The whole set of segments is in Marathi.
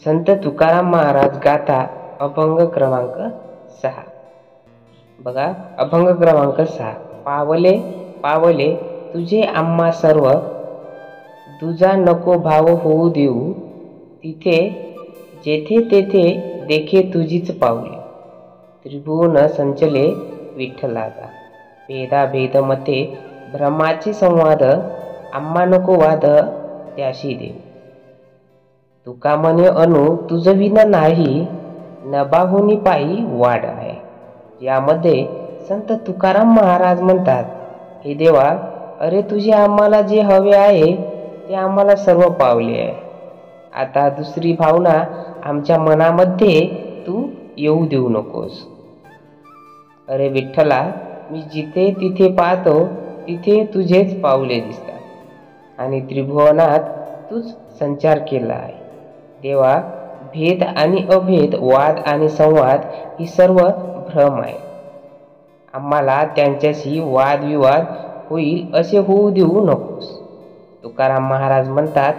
संत तुकाराम महाराज गाथा अभंग क्रमांक 6. बघा, अभंग क्रमांक 6. पावले पावले तुझे आम्हा सर्व, दुजा नको भाव होऊ देऊ, तिथे जेथे तेथे देखे तुझीच पावले, त्रिभुवन संचले विठ्ठलाचा, भेदा भेद मते भ्रमाचे संवाद, आम्हा नको वाद त्याशी देऊ. तुका म्हणे अनु तुझ विना नाही, नभाहुनी पायी वाढ आहे. यामध्ये संत तुकाराम महाराज म्हणतात, हे देवा, अरे तुझे आम्हाला जे हवे आहे ते आम्हाला सर्व पावले आहे. आता दुसरी भावना आमच्या मनामध्ये तू येऊ देऊ नकोस. अरे विठ्ठला, मी जिथे तिथे पाहतो तिथे तुझेच पावले दिसतात आणि त्रिभुवनात तूच संचार केला आहे. देवा, भेद आणि अभेद, वाद आणि संवाद ही सर्व भ्रम आहे. आम्हाला त्यांच्याशी वादविवाद होईल असे होऊ देऊ नकोस. तुकाराम महाराज म्हणतात,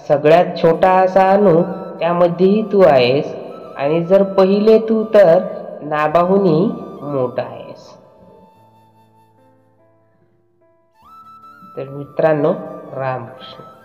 सगळ्यात छोटा असा अणू त्यामध्येही तू आहेस, आणि जर पहिले तू तर नाभाहुनी मोठा आहेस. तर मित्रांनो, रामकृष्ण.